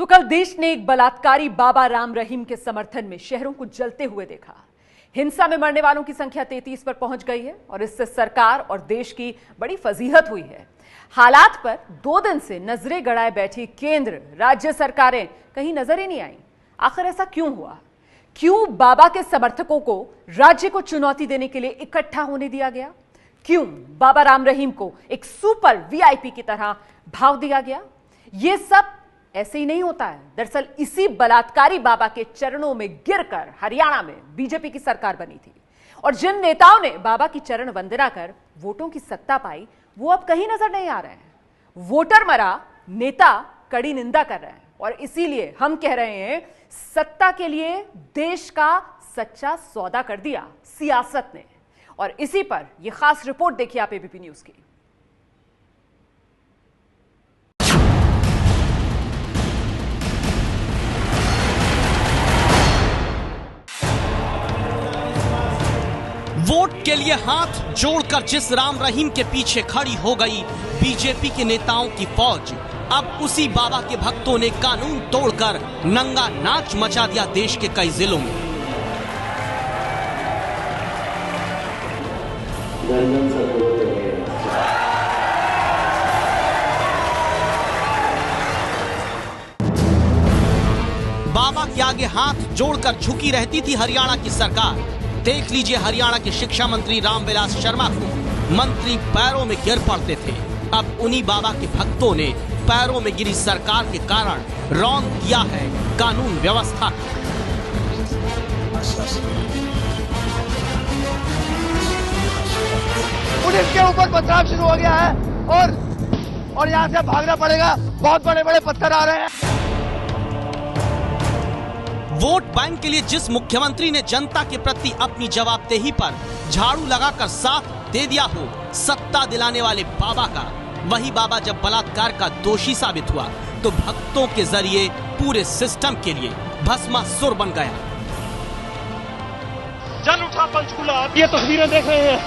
तो कल देश ने एक बलात्कारी बाबा राम रहीम के समर्थन में शहरों को जलते हुए देखा। हिंसा में मरने वालों की संख्या 33 पर पहुंच गई है और इससे सरकार और देश की बड़ी फजीहत हुई है। हालात पर 2 दिन से नजरें गड़ाए बैठी केंद्र राज्य सरकारें कहीं नजर ही नहीं आई। आखिर ऐसा क्यों हुआ? क्यों बाबा के समर्थकों को राज्य को चुनौती देने के लिए इकट्ठा होने दिया गया? क्यों बाबा राम रहीम को एक सुपर वीआईपी की तरह भाव दिया गया? यह सब ऐसे ही नहीं होता है। दरअसल इसी बलात्कारी बाबा के चरणों में गिरकर हरियाणा में बीजेपी की सरकार बनी थी और जिन नेताओं ने बाबा की चरण वंदना कर वोटों की सत्ता पाई, वो अब कहीं नजर नहीं आ रहे हैं। वोटर मरा, नेता कड़ी निंदा कर रहे हैं और इसीलिए हम कह रहे हैं सत्ता के लिए देश का सच्चा सौदा कर दिया सियासत ने। और इसी पर यह खास रिपोर्ट देखिए आप एबीपी न्यूज की। वोट के लिए हाथ जोड़कर जिस राम रहीम के पीछे खड़ी हो गई बीजेपी के नेताओं की फौज, अब उसी बाबा के भक्तों ने कानून तोड़कर नंगा नाच मचा दिया देश के कई जिलों में। बाबा के आगे हाथ जोड़कर झुकी रहती थी हरियाणा की सरकार। देख लीजिए हरियाणा के शिक्षा मंत्री रामविलास शर्मा को मंत्री पैरों में गिर पड़ते थे। अब उन्हीं बाबा के भक्तों ने पैरों में गिरी सरकार के कारण रौंद दिया है कानून व्यवस्था। पुलिस के ऊपर पथराव शुरू हो गया है और यहाँ से भागना पड़ेगा। बहुत बड़े बड़े पत्थर आ रहे हैं। वोट बैंक के लिए जिस मुख्यमंत्री ने जनता के प्रति अपनी जवाबदेही पर झाड़ू लगाकर साथ दे दिया हो सत्ता दिलाने वाले बाबा का, वही बाबा जब बलात्कार का दोषी साबित हुआ तो भक्तों के जरिए पूरे सिस्टम के लिए भस्मासुर बन गया। जल उठा पंचकूला। आप ये तस्वीरें देख रहे हैं,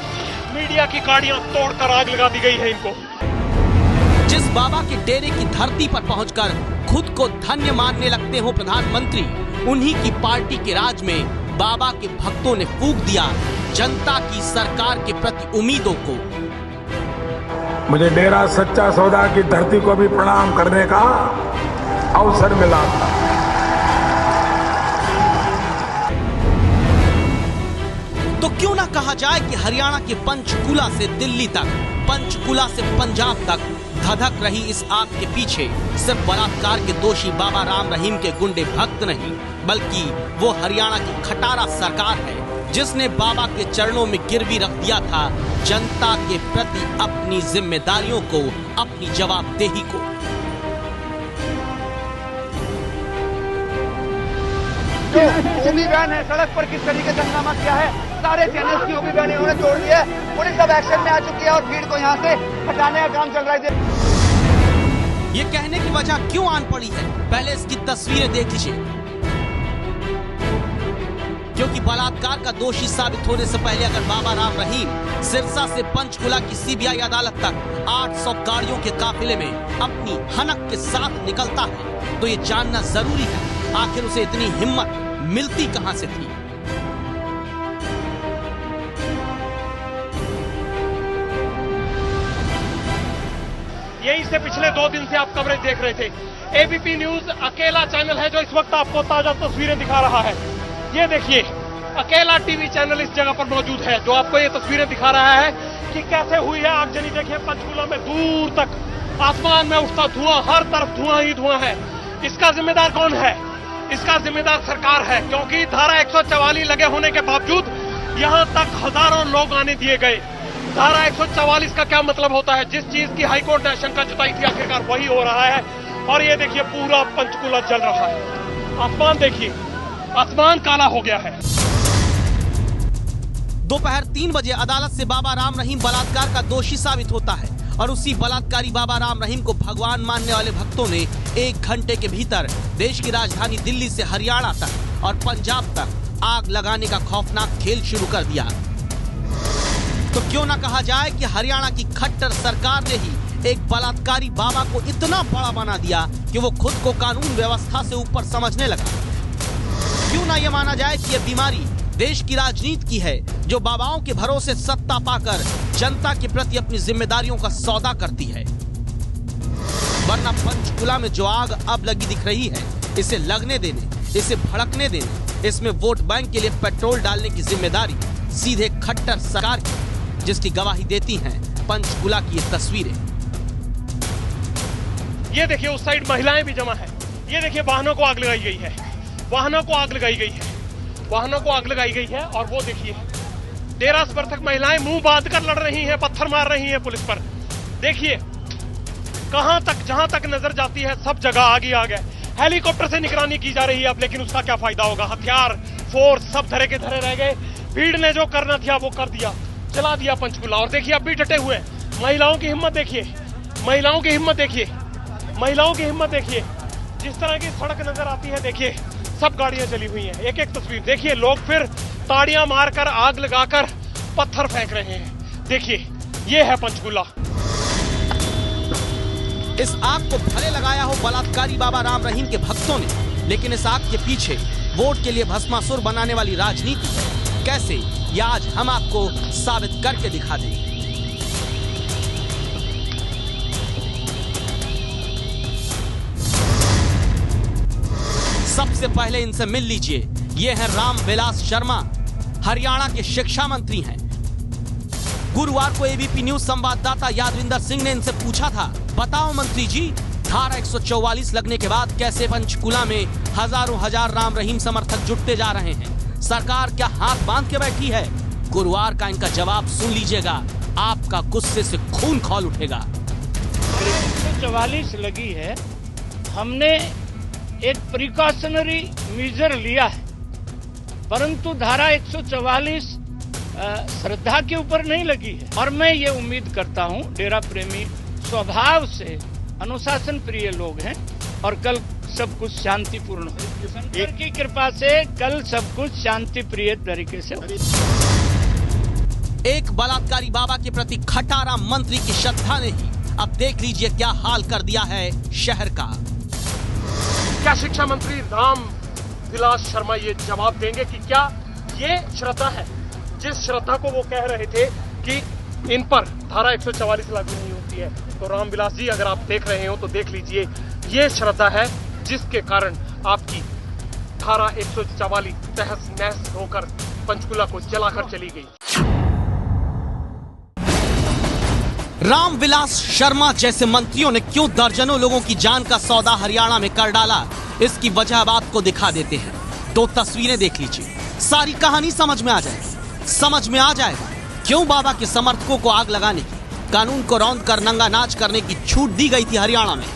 मीडिया की गाड़ियां तोड़कर आग लगा दी गई है इनको। जिस बाबा के डेरे की धरती पर पहुंचकर खुद को धन्य मानने लगते हो प्रधानमंत्री, उन्हीं की पार्टी के राज में बाबा के भक्तों ने फूंक दिया जनता की सरकार के प्रति उम्मीदों को। मुझे डेरा सच्चा सौदा की धरती को भी प्रणाम करने का अवसर मिला था। तो क्यों ना कहा जाए कि हरियाणा के पंचकूला से दिल्ली तक, पंचकूला से पंजाब तक धधक रही इस आग के पीछे सिर्फ बलात्कार के दोषी बाबा राम रहीम के गुंडे भक्त नहीं, बल्कि वो हरियाणा की खटारा सरकार है जिसने बाबा के चरणों में गिरवी रख दिया था जनता के प्रति अपनी जिम्मेदारियों को, अपनी जवाबदेही को। जो ओबी वैन है सड़क पर किस तरीके से हंगामा किया है, सारे चैनल्स की ओबी वैन इन्होंने तोड़ दी है। पुलिस अब एक्शन में आ चुकी है और भीड़ को यहाँ से हटाने का काम चल रहा है। ये कहने की वजह क्यों आन पड़ी है, पहले इसकी तस्वीरें देख लीजिए। क्योंकि बलात्कार का दोषी साबित होने से पहले अगर बाबा राम रहीम सिरसा से पंचकुला की सीबीआई अदालत तक 800 गाड़ियों के काफिले में अपनी हनक के साथ निकलता है तो ये जानना जरूरी है आखिर उसे इतनी हिम्मत मिलती कहां से थी। यहीं से पिछले 2 दिन से आप कवरेज देख रहे थे। एबीपी न्यूज अकेला चैनल है जो इस वक्त आपको ताजा तस्वीरें दिखा रहा है। ये देखिए, अकेला टीवी चैनल इस जगह पर मौजूद है जो आपको ये तस्वीरें दिखा रहा है कि कैसे हुई है आगजनी। देखिए पंचकूला में दूर तक आसमान में उठता धुआं, हर तरफ धुआं ही धुआं है। इसका जिम्मेदार कौन है? इसका जिम्मेदार सरकार है, क्योंकि धारा 144 लगे होने के बावजूद यहाँ तक हजारों लोग आने दिए गए। धारा 144 का क्या मतलब होता है? जिस चीज की हाईकोर्ट ने आशंका जताई थी आखिरकार वही हो रहा है। और ये देखिए पूरा पंचकूला जल रहा है। आसमान देखिए, आसमान काला हो गया है। दोपहर 3 बजे अदालत से बाबा राम रहीम बलात्कार का दोषी साबित होता है और उसी बलात्कारी बाबा राम रहीम को भगवान मानने वाले भक्तों ने 1 घंटे के भीतर देश की राजधानी दिल्ली से हरियाणा तक और पंजाब तक आग लगाने का खौफनाक खेल शुरू कर दिया। तो क्यों ना कहा जाए कि हरियाणा की खट्टर सरकार ने ही एक बलात्कारी बाबा को इतना बड़ा बना दिया कि वो खुद को कानून व्यवस्था से ऊपर समझने लगा। क्यों ना ये माना जाए कि ये बीमारी देश की राजनीति की है, जो बाबाओं के भरोसे सत्ता पाकर जनता के प्रति अपनी जिम्मेदारियों का सौदा करती है। वरना पंचकुला में जो आग अब लगी दिख रही है, इसे लगने देने, इसे भड़कने देने, इसमें वोट बैंक के लिए पेट्रोल डालने की जिम्मेदारी सीधे खट्टर सरकार की, जिसकी गवाही देती हैं पंचकुला की ये तस्वीरें। ये देखिए उस साइड महिलाएं भी जमा है। ये देखिए वाहनों को आग लगाई गई है, वाहनों को आग लगाई गई है, वाहनों को आग लगाई गई है। और वो देखिए डेरा समर्थक महिलाएं मुंह बांध कर लड़ रही हैं, पत्थर मार रही हैं पुलिस पर। देखिए कहां तक, जहां तक नजर जाती है सब जगह आग ही आग है। हेलीकॉप्टर से निगरानी की जा रही है अब, लेकिन उसका क्या फायदा होगा? हथियार, फोर्स सब धरे के धरे रह गए। भीड़ ने जो करना था वो कर दिया, जला दिया पंचकुला। और देखिए अब भी डटे हुए महिलाओं की हिम्मत देखिए, महिलाओं की हिम्मत देखिए, महिलाओं की हिम्मत देखिए। जिस तरह की सड़क नजर आती है देखिए, सब गाड़ियां चली हुई हैं। एक एक तस्वीर देखिए, लोग फिर ताड़ियां मारकर, आग लगाकर पत्थर फेंक रहे हैं। देखिए ये है पंचकुला। इस आग को भले लगाया हो बलात्कारी बाबा राम रहीम के भक्तों ने, लेकिन इस आग के पीछे वोट के लिए भस्मासुर बनाने वाली राजनीति है। कैसे, ये आज हम आपको साबित करके दिखा देंगे। सबसे पहले इनसे मिल लीजिए। ये हैं रामविलास शर्मा, हरियाणा के शिक्षा मंत्री हैं। गुरुवार को एबीपी न्यूज संवाददाता यादविंदर सिंह ने इनसे पूछा था, बताओ मंत्री जी, धारा 144 लगने के बाद कैसे पंचकुला में हजारों हजार राम रहीम समर्थक जुटते जा रहे हैं? सरकार क्या हाथ बांध के बैठी है? गुरुवार का इनका जवाब सुन लीजिएगा, आपका गुस्से से खून खौल उठेगा। 144 लगी है, हमने एक प्रिकॉशनरी मेजर लिया है, परंतु धारा 144 श्रद्धा के ऊपर नहीं लगी है। और मैं ये उम्मीद करता हूँ, डेरा प्रेमी स्वभाव से अनुशासन प्रिय लोग हैं और कल सब कुछ शांतिपूर्ण हो। शंकर की कृपा से कल सब कुछ शांति प्रिय तरीके से हो। एक बलात्कारी बाबा के प्रति खटारा मंत्री की श्रद्धा ने ही अब देख लीजिए क्या हाल कर दिया है शहर का। क्या शिक्षा मंत्री रामविलास शर्मा ये जवाब देंगे कि क्या ये श्रद्धा है, जिस श्रद्धा को वो कह रहे थे कि इन पर धारा 144 लागू नहीं होती है? तो रामविलास जी अगर आप देख रहे हो तो देख लीजिए, ये श्रद्धा है जिसके कारण आपकी धारा 144 तहस नहस होकर पंचकुला को जलाकर चली गई। रामविलास शर्मा जैसे मंत्रियों ने क्यों दर्जनों लोगों की जान का सौदा हरियाणा में कर डाला, इसकी वजह अब आपको दिखा देते हैं। 2 तस्वीरें देख लीजिए, सारी कहानी समझ में आ जाएगी। समझ में आ जाएगा क्यों बाबा के समर्थकों को आग लगाने की, कानून को रौंद कर नंगा नाच करने की छूट दी गई थी हरियाणा में।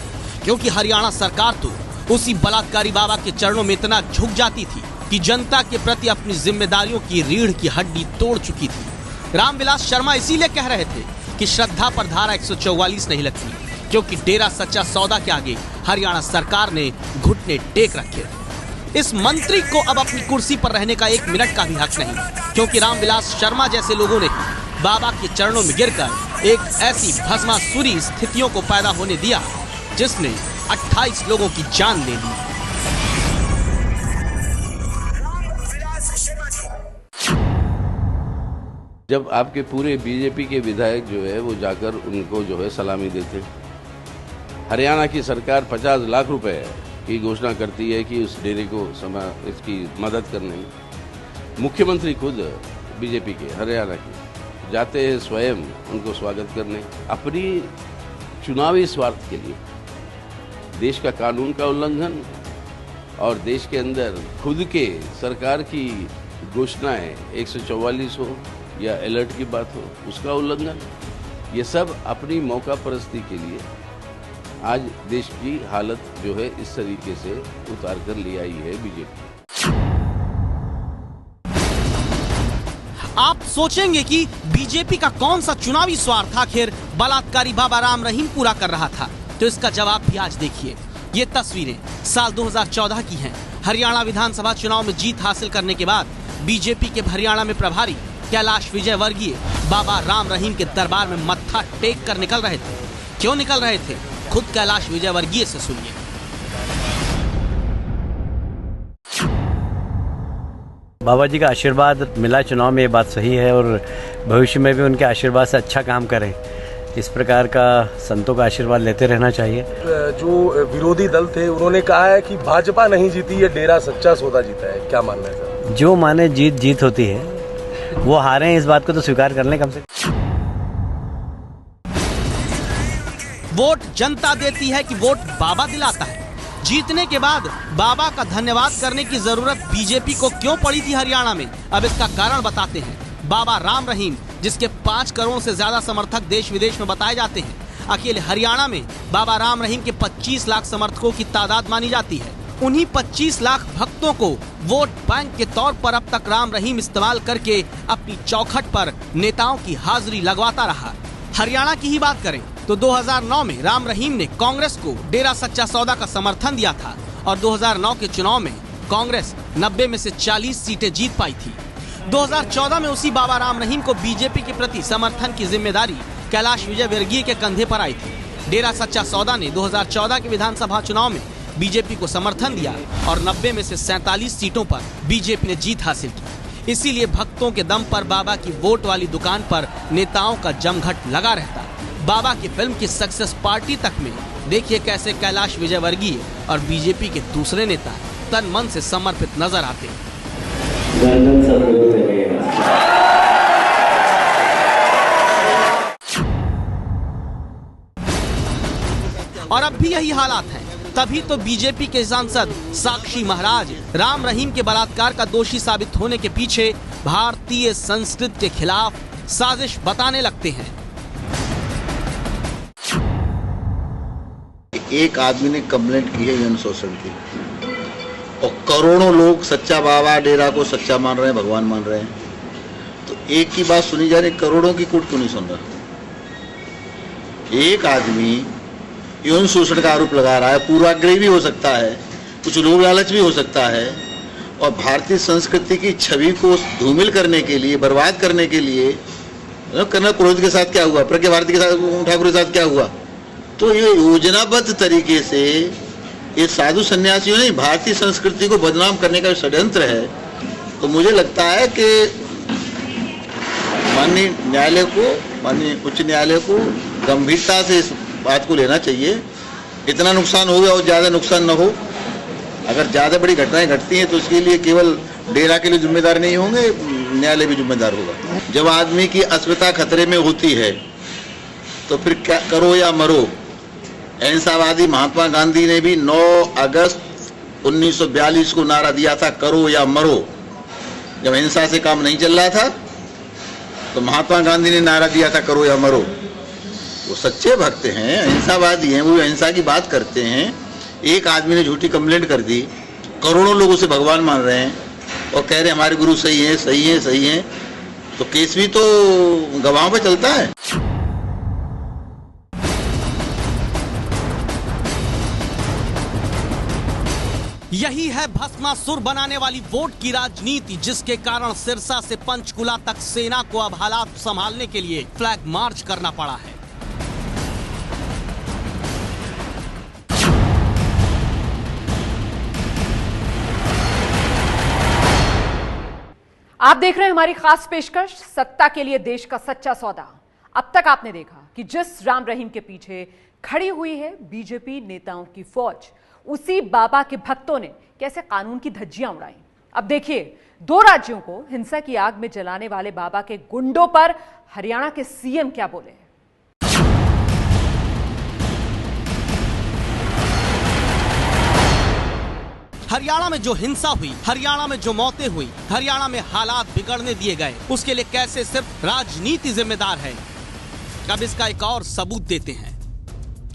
क्योंकि हरियाणा सरकार तो उसी बलात्कारी बाबा के चरणों में इतना झुक जाती थी कि जनता के प्रति अपनी जिम्मेदारियों की रीढ़ की हड्डी तोड़ चुकी थी। रामविलास शर्मा इसीलिए कह रहे थे कि श्रद्धा पर धारा 144 नहीं लगती, क्योंकि डेरा सच्चा सौदा के आगे हरियाणा सरकार ने घुटने टेक रखे। इस मंत्री को अब अपनी कुर्सी पर रहने का 1 मिनट का भी हक नहीं, क्योंकि रामविलास शर्मा जैसे लोगों ने बाबा के चरणों में गिरकर एक ऐसी भस्मासुरी स्थितियों को पैदा होने दिया जिसने 28 लोगों की जान ले ली। जब आपके पूरे बीजेपी के विधायक जो है वो जाकर उनको जो है सलामी देते, हरियाणा की सरकार 50 लाख रुपए की घोषणा करती है कि उस डेरे को इसकी मदद करने में, मुख्यमंत्री खुद बीजेपी के हरियाणा के जाते हैं स्वयं उनको स्वागत करने, अपनी चुनावी स्वार्थ के लिए देश का कानून का उल्लंघन और देश के अंदर खुद के सरकार की घोषणाएं 144 हो या अलर्ट की बात हो उसका उल्लंघन, ये सब अपनी मौका परस्ती के लिए आज देश की हालत जो है इस तरीके से उतार कर ले आई है बीजेपी। आप सोचेंगे कि बीजेपी का कौन सा चुनावी स्वार्थ आखिर बलात्कारी बाबा राम रहीम पूरा कर रहा था, तो इसका जवाब भी आज देखिए। ये तस्वीरें साल 2014 की हैं। हरियाणा विधानसभा चुनाव में जीत हासिल करने के बाद बीजेपी के हरियाणा में प्रभारी कैलाश विजयवर्गीय बाबा राम रहीम के दरबार में मत्था टेक कर निकल रहे थे। क्यों निकल रहे थे, खुद कैलाश विजयवर्गीय से सुनिए। बाबा जी का आशीर्वाद मिला चुनाव में, ये बात सही है, और भविष्य में भी उनके आशीर्वाद से अच्छा काम करें, इस प्रकार का संतों का आशीर्वाद लेते रहना चाहिए। जो विरोधी दल थे उन्होंने कहा है कि भाजपा नहीं जीती, ये डेरा सच्चा सौदा जीता है, क्या मानना है सर? जो माने जीत होती है, वो हारे हैं, इस बात को तो स्वीकार कर लें कम से कम। वोट जनता देती है कि वोट बाबा दिलाता है। जीतने के बाद बाबा का धन्यवाद करने की जरूरत बीजेपी को क्यों पड़ी थी हरियाणा में, अब इसका कारण बताते हैं। बाबा राम रहीम, जिसके 5 करोड़ से ज्यादा समर्थक देश विदेश में बताए जाते हैं, अकेले हरियाणा में बाबा राम रहीम के 25 लाख समर्थकों की तादाद मानी जाती है। उन्हीं 25 लाख भक्तों को वोट बैंक के तौर पर अब तक राम रहीम इस्तेमाल करके अपनी चौखट पर नेताओं की हाजिरी लगवाता रहा। हरियाणा की ही बात करें तो 2009 में राम रहीम ने कांग्रेस को डेरा सच्चा सौदा का समर्थन दिया था और 2009 के चुनाव में कांग्रेस 90 में से 40 सीटें जीत पाई थी। 2014 में उसी बाबा राम रहीम को बीजेपी के प्रति समर्थन की जिम्मेदारी कैलाश विजयवर्गीय के कंधे पर आई थी। डेरा सच्चा सौदा ने 2014 के विधानसभा चुनाव में बीजेपी को समर्थन दिया और 90 में से 47 सीटों पर बीजेपी ने जीत हासिल की। इसीलिए भक्तों के दम पर बाबा की वोट वाली दुकान पर नेताओं का जमघट लगा रहता। बाबा की फिल्म की सक्सेस पार्टी तक में देखिए कैसे कैलाश विजयवर्गीय और बीजेपी के दूसरे नेता तन मन से समर्पित नजर आते हैं। और अब भी यही हालात हैं। तभी तो बीजेपी के सांसद साक्षी महाराज राम रहीम के बलात्कार का दोषी साबित होने के पीछे भारतीय संस्कृति के खिलाफ साजिश बताने लगते हैं। एक आदमी ने कंप्लेंट की है यौन शोषण की, और करोड़ों लोग सच्चा बाबा डेरा को सच्चा मान रहे हैं, भगवान मान रहे हैं। तो एक की बात सुनी जा रही, करोड़ों की कूट क्यों नहीं सुन रहा? एक आदमी यौन शोषण का आरोप लगा रहा है, पूर्वाग्रही भी हो सकता है, कुछ लोभ लालच भी हो सकता है, और भारतीय संस्कृति की छवि को धूमिल करने के लिए, बर्बाद करने के लिए, कर्नल पुरोहित के साथ क्या हुआ, प्रज्ञा भारती के साथ, ठाकुर के साथ क्या हुआ, तो ये योजनाबद्ध तरीके से ये साधु सन्यासियों ने भारतीय संस्कृति को बदनाम करने का षड्यंत्र है। तो मुझे लगता है कि माननीय न्यायालय को, माननीय उच्च न्यायालय को गंभीरता से इस बात को लेना चाहिए। इतना नुकसान हो गया और ज़्यादा नुकसान न हो। अगर ज़्यादा बड़ी घटनाएं घटती हैं तो इसके लिए केवल डेरा के लिए जिम्मेदार नहीं होंगे, न्यायालय भी जिम्मेदार होगा। जब आदमी की अस्मिता खतरे में होती है तो फिर क्या करो या मरो। अहिंसावादी महात्मा गांधी ने भी 9 अगस्त 1942 को नारा दिया था, करो या मरो। जब हिंसा से काम नहीं चल रहा था तो महात्मा गांधी ने नारा दिया था, करो या मरो। वो सच्चे भक्त हैं, अहिंसावादी हैं, वो अहिंसा की बात करते हैं। एक आदमी ने झूठी कंप्लेंट कर दी, करोड़ों लोग उसे भगवान मान रहे हैं और कह रहे हैं हमारे गुरु सही है, सही है, सही है। तो केस भी तो गवाहों पे चलता है। यही है भस्मासुर बनाने वाली वोट की राजनीति, जिसके कारण सिरसा से पंचकुला तक सेना को अब हालात संभालने के लिए फ्लैग मार्च करना पड़ा है। आप देख रहे हैं हमारी खास पेशकश सत्ता के लिए देश का सच्चा सौदा। अब तक आपने देखा कि जिस राम रहीम के पीछे खड़ी हुई है बीजेपी नेताओं की फौज, उसी बाबा के भक्तों ने कैसे कानून की धज्जियां उड़ाई। अब देखिए 2 राज्यों को हिंसा की आग में जलाने वाले बाबा के गुंडों पर हरियाणा के सीएम क्या बोले। हरियाणा में जो हिंसा हुई, हरियाणा में जो मौतें हुई, हरियाणा में हालात बिगड़ने दिए गए, उसके लिए कैसे सिर्फ राजनीति जिम्मेदार है। अब इसका एक और सबूत देते हैं।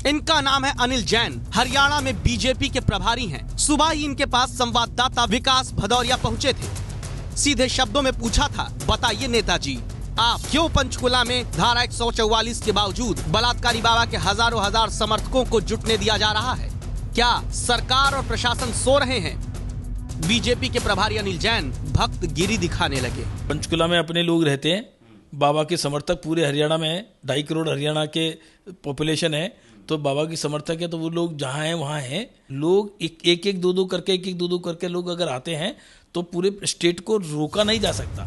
इनका नाम है अनिल जैन, हरियाणा में बीजेपी के प्रभारी हैं। सुबह ही इनके पास संवाददाता विकास भदौरिया पहुंचे थे। सीधे शब्दों में पूछा था, बताइए नेताजी, आप क्यों पंचकुला में धारा 144 के बावजूद बलात्कारी बाबा के हजारों हजार समर्थकों को जुटने दिया जा रहा है? क्या सरकार और प्रशासन सो रहे हैं? बीजेपी के प्रभारी अनिल जैन भक्त गिरी दिखाने लगे। पंचकुला में अपने लोग रहते हैं, बाबा के समर्थक पूरे हरियाणा में है, 2.5 करोड़ हरियाणा के पॉपुलेशन है, तो बाबा की समर्थक है, तो वो लोग जहाँ हैं वहाँ हैं। लोग एक दो दो करके लोग अगर आते हैं तो पूरे स्टेट को रोका नहीं जा सकता।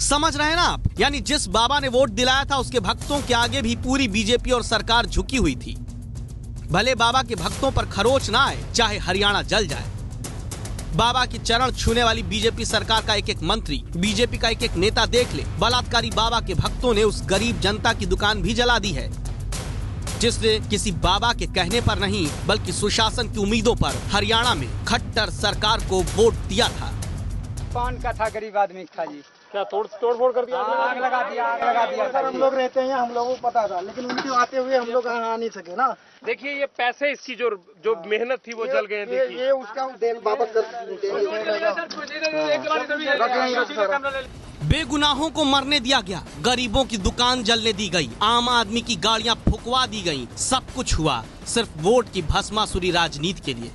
समझ रहे हैं ना आप? यानी जिस बाबा ने वोट दिलाया था उसके भक्तों के आगे भी पूरी बीजेपी और सरकार झुकी हुई थी। भले बाबा के भक्तों पर खरोच ना आए, चाहे हरियाणा जल जाए। बाबा की चरण छूने वाली बीजेपी सरकार का एक मंत्री, बीजेपी का एक नेता देख ले, बलात्कारी बाबा के भक्तों ने उस गरीब जनता की दुकान भी जला दी है, जिसने किसी बाबा के कहने पर नहीं बल्कि सुशासन की उम्मीदों पर हरियाणा में खट्टर सरकार को वोट दिया था। पान का था, गरीब आदमी था जी। क्या तोड़ फोड़ कर दिया? आग लगा दिया सर। हम लोग रहते हैं, हम लोगों को पता था, लेकिन उनके आते हुए हम लोग आ नहीं सके ना। देखिए ये पैसे, इसकी जो मेहनत थी वो जल गए। ये उसका देन वापस बेगुनाहों को मरने दिया गया, गरीबों की दुकान जलने दी गई, आम आदमी की गाड़ियां फुकवा दी गईं, सब कुछ हुआ सिर्फ वोट की भस्मासुरी राजनीति के लिए।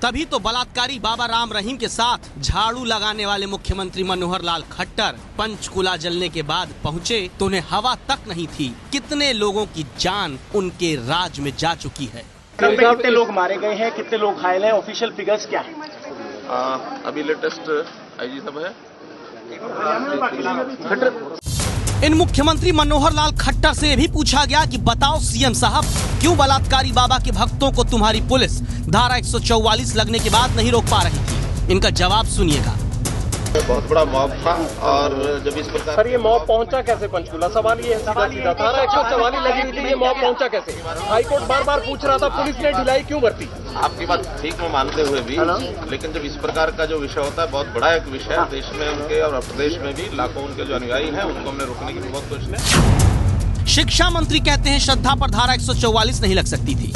तभी तो बलात्कारी बाबा राम रहीम के साथ झाड़ू लगाने वाले मुख्यमंत्री मनोहर लाल खट्टर पंचकुला जलने के बाद पहुंचे तो उन्हें हवा तक नहीं थी। कितने लोगों की जान उनके राज में जा चुकी है। कितने लोग मारे गए हैं, कितने लोग घायल हैं, ऑफिशियल फिगर्स क्या है? अभी लेटेस्ट आईजी साहब है। इन मुख्यमंत्री मनोहर लाल खट्टर से भी पूछा गया कि बताओ सीएम साहब, क्यों बलात्कारी बाबा के भक्तों को तुम्हारी पुलिस धारा 144 लगने के बाद नहीं रोक पा रही थी? इनका जवाब सुनिएगा। बहुत बड़ा मॉब था और जब इस प्रकार सर ये मॉब पहुंचा कैसे पंचकुला? सवाल ये है सीधा धारा 144 लगी हुई थी, ये मॉब पहुंचा कैसे? हाईकोर्ट बार बार पूछ रहा था, पुलिस ने ढिलाई क्यों बरती? आपकी बात ठीक में मानते हुए भी, लेकिन जब इस प्रकार का जो विषय होता है, बहुत बड़ा एक विषय है देश में, उनके और प्रदेश में भी लाखों उनके जो अनुयायी हैं उनको हमने रोकने की बहुत कोशिश की। शिक्षा मंत्री कहते हैं श्रद्धा पर धारा 144 नहीं लग सकती थी।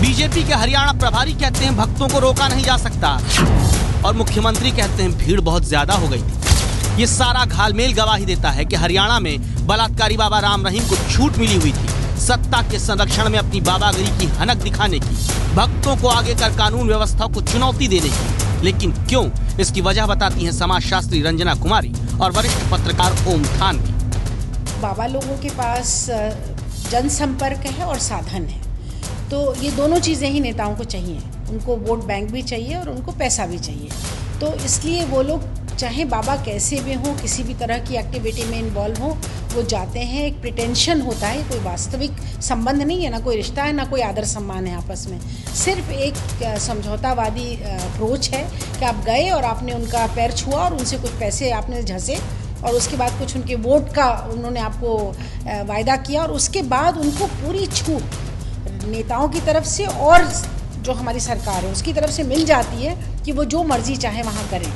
बीजेपी के हरियाणा प्रभारी कहते हैं भक्तों को रोका नहीं जा सकता, और मुख्यमंत्री कहते हैं भीड़ बहुत ज्यादा हो गई थी। ये सारा घालमेल गवाही देता है कि हरियाणा में बलात्कारी बाबा राम रहीम को छूट मिली हुई थी सत्ता के संरक्षण में अपनी बाबागिरी की हनक दिखाने की, भक्तों को आगे कर कानून व्यवस्था को चुनौती देने की। लेकिन क्यों, इसकी वजह बताती हैं समाजशास्त्री रंजना कुमारी और वरिष्ठ पत्रकार ओम थानवी। बाबा लोगों के पास जनसंपर्क है और साधन है, तो ये दोनों चीज़ें ही नेताओं को चाहिए। उनको वोट बैंक भी चाहिए और उनको पैसा भी चाहिए। तो इसलिए वो लोग चाहे बाबा कैसे भी हों, किसी भी तरह की एक्टिविटी में इन्वॉल्व हो, वो जाते हैं। एक प्रिटेंशन होता है, कोई वास्तविक संबंध नहीं है, ना कोई रिश्ता है, ना कोई आदर सम्मान है आपस में। सिर्फ एक समझौतावादी अप्रोच है कि आप गए और आपने उनका पैर छुआ और उनसे कुछ पैसे आपने झसे और उसके बाद कुछ उनके वोट का उन्होंने आपको वायदा किया और उसके बाद उनको पूरी छूट नेताओं की तरफ से और जो हमारी सरकार है उसकी तरफ से मिल जाती है कि वो जो मर्जी चाहे वहाँ करें,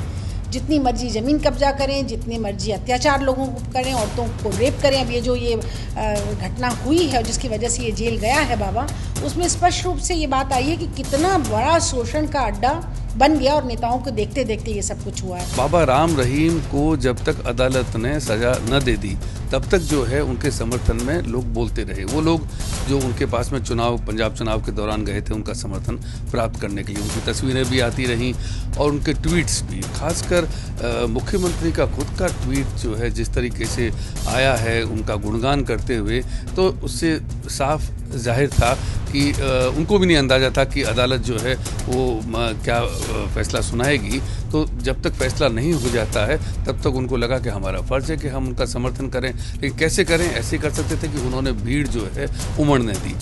जितनी मर्जी ज़मीन कब्जा करें, जितनी मर्जी अत्याचार लोगों को करें, औरतों को रेप करें। अब ये जो ये घटना हुई है जिसकी वजह से ये जेल गया है बाबा, उसमें स्पष्ट रूप से ये बात आई है कि कितना बड़ा शोषण का अड्डा बन गया और नेताओं को देखते देखते ये सब कुछ हुआ है। बाबा राम रहीम को जब तक अदालत ने सजा न दे दी तब तक जो है उनके समर्थन में लोग बोलते रहे। वो लोग जो उनके पास में पंजाब चुनाव के दौरान गए थे उनका समर्थन प्राप्त करने के लिए, उनकी तस्वीरें भी आती रहीं और उनके ट्वीट्स भी, खासकर मुख्यमंत्री का खुद का ट्वीट जो है जिस तरीके से आया है उनका गुणगान करते हुए, तो उससे साफ जाहिर था कि उनको भी नहीं अंदाज़ा था कि अदालत जो है वो क्या फैसला सुनाएगी। तो जब तक फैसला नहीं हो जाता है तब तक उनको लगा कि हमारा फ़र्ज़ है कि हम उनका समर्थन करें। लेकिन कैसे करें? ऐसे कर सकते थे कि उन्होंने भीड़ जो है उमड़ने दी।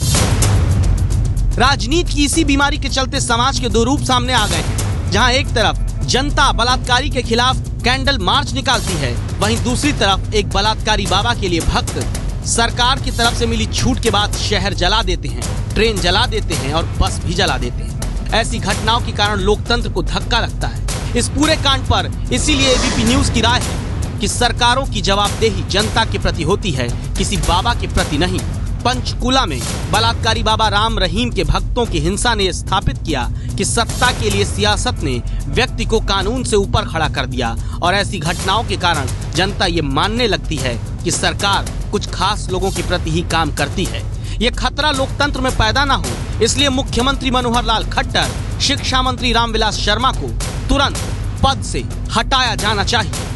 राजनीति की इसी बीमारी के चलते समाज के दो रूप सामने आ गए हैं, जहां एक तरफ जनता बलात्कारी के खिलाफ कैंडल मार्च निकालती है, वहीं दूसरी तरफ एक बलात्कारी बाबा के लिए भक्त सरकार की तरफ से मिली छूट के बाद शहर जला देते हैं, ट्रेन जला देते हैं और बस भी जला देते हैं। ऐसी घटनाओं के कारण लोकतंत्र को धक्का लगता है। इस पूरे कांड पर इसीलिए एबीपी न्यूज की राय है कि सरकारों की जवाबदेही जनता के प्रति होती है, किसी बाबा के प्रति नहीं। पंचकुला में बलात्कारी बाबा राम रहीम के भक्तों की हिंसा ने स्थापित किया कि सत्ता के लिए सियासत ने व्यक्ति को कानून से ऊपर खड़ा कर दिया और ऐसी घटनाओं के कारण जनता ये मानने लगती है कि सरकार कुछ खास लोगों के प्रति ही काम करती है। ये खतरा लोकतंत्र में पैदा ना हो, इसलिए मुख्यमंत्री मनोहर लाल खट्टर, शिक्षा मंत्री रामविलास शर्मा को तुरंत पद से हटाया जाना चाहिए।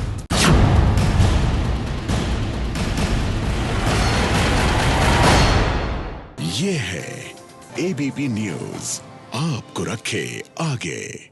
ये है एबीपी न्यूज, आपको रखे आगे।